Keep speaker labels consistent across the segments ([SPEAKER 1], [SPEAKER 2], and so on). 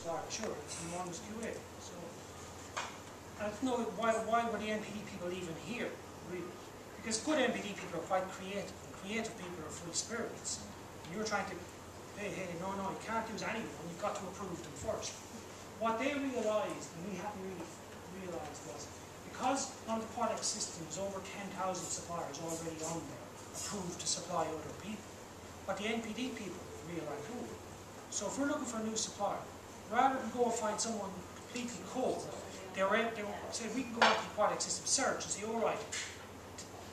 [SPEAKER 1] supplier assurance and one was QA. So I don't know why were the NPD people even here, really? Because good NPD people are quite creative, and creative people are free spirits. And you're trying to, hey, no, you can't use anyone, you've got to approve them first. What they realised, and we hadn't really realised, was because on the QADEX system there's over 10,000 suppliers already on there, approved to supply other people. What the NPD people realised, so if we're looking for a new supplier, rather than go and find someone completely cold, they said we can go onto the QADEX system search and say, all right,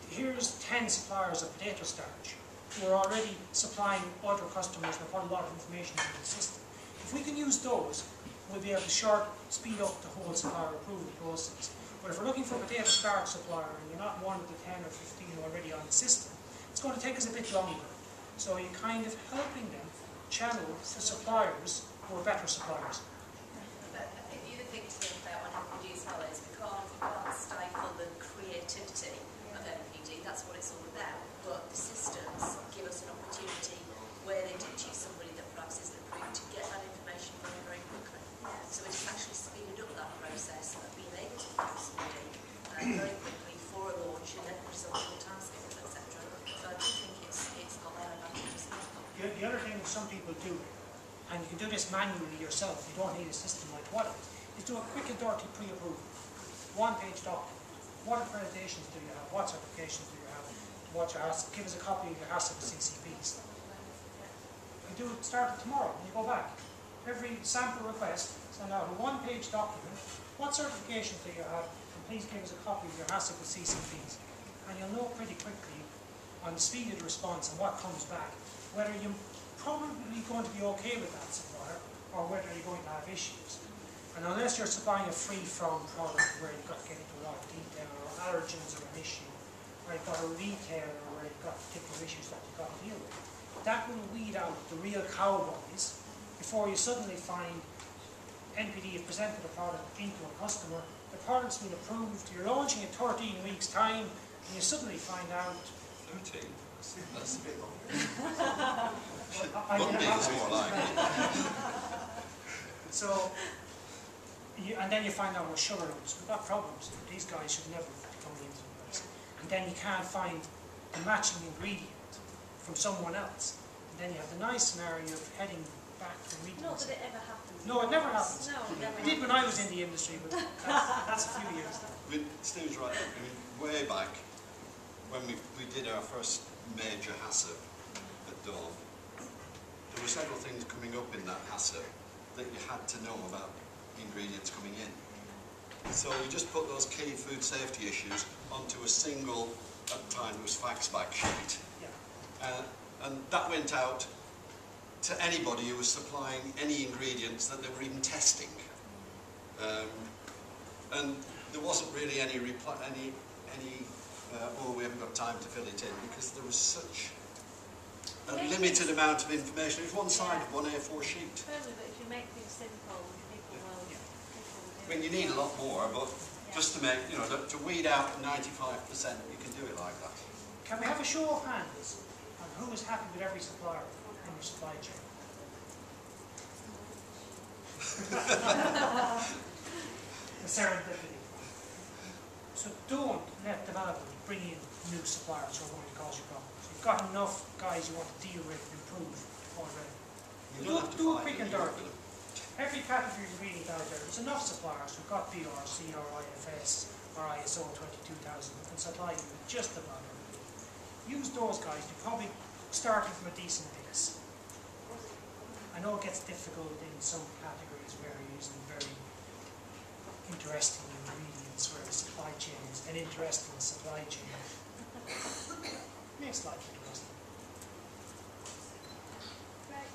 [SPEAKER 1] here's 10 suppliers of potato starch who are already supplying other customers and put a lot of information into the system. If we can use those, we'll be able to speed up the whole supplier approval process. But if we're looking for a potato starch supplier and you're not one of the 10 or 15 already on the system, it's going to take us a bit longer. So you're kind of helping them channel to suppliers who are better suppliers.
[SPEAKER 2] But I think the other thing to think about on NPD as well is we can't stifle the creativity of NPD, that's what it's all about. But the systems give us an opportunity where they do choose somebody that perhaps isn't approved to get that information very, very quickly. So it has actually speeded up that process of being able to approve somebody very quickly for a launch and then resulting timescales, etc. So I do think it's got that advantage as well.
[SPEAKER 1] The other thing that some people do, and you can do this manually yourself, you don't need a system like QADEX, is do a quick and dirty pre-approval. One-page document. What accreditations do you have? What certifications do you have? Give us a copy of your HACCP CCPs. You do it, start it tomorrow, and you go back. Every sample request, send out a one-page document. What certifications do you have? And please give us a copy of your HACCP CCPs. And you'll know pretty quickly on the speed of the response and what comes back, whether you're probably going to be okay with that supplier or whether you're going to have issues. And unless you're supplying a free-from product where you've got to get into a lot of detail or allergens are an issue, or you've got a retailer where you've got particular issues that you've got to deal with, that will weed out the real cowboys before you suddenly find NPD have presented a product into a customer, the product's been approved, you're launching in 13 weeks' time, and you suddenly find out
[SPEAKER 3] 13? That's a bit long.
[SPEAKER 1] Mondays more like. So, and then you find out, well, sugar lumps, we've got problems. These guys should never be coming into the place. And then you can't find the matching ingredient from someone else. And then you have the nice scenario of heading back to ingredients.
[SPEAKER 4] Not that it ever happens.
[SPEAKER 1] No, it never happens.
[SPEAKER 4] No, it never
[SPEAKER 1] It did when I was in the industry, but that's a few years now.
[SPEAKER 3] I mean, Steve's right. I mean, way back, when we did our first major HACCP at Dawn, there were several things coming up in that HACCP that you had to know about ingredients coming in. So we just put those key food safety issues onto a single, at the time it was fax back sheet.
[SPEAKER 1] Yeah.
[SPEAKER 3] And that went out to anybody who was supplying any ingredients that they were even testing. And there wasn't really any reply, oh, we haven't got time to fill it in, because there was such a limited amount of information. It was one side of one A4 sheet.
[SPEAKER 4] Certainly, but if you make things simple, people will.
[SPEAKER 3] I mean, you need a lot more, but just to make, you know, to weed out 95%, you can do it like that.
[SPEAKER 1] Can we have a show of hands on who is happy with every supplier in your supply chain? The serendipity. So don't let developers bring in new suppliers who are going to cause you problems. You've got enough guys you want to deal with and improve already.
[SPEAKER 3] You don't have to
[SPEAKER 1] do
[SPEAKER 3] fight
[SPEAKER 1] quick and
[SPEAKER 3] it,
[SPEAKER 1] dirty. Every category ingredient out there, there's enough suppliers who've got BRC or IFS or ISO 22000 who can supply you with just about everything. Use those guys. You're probably starting from a decent base. I know it gets difficult in some categories where you're using very interesting ingredients where the supply chain is an interesting supply chain. Makes life interesting.
[SPEAKER 4] Right.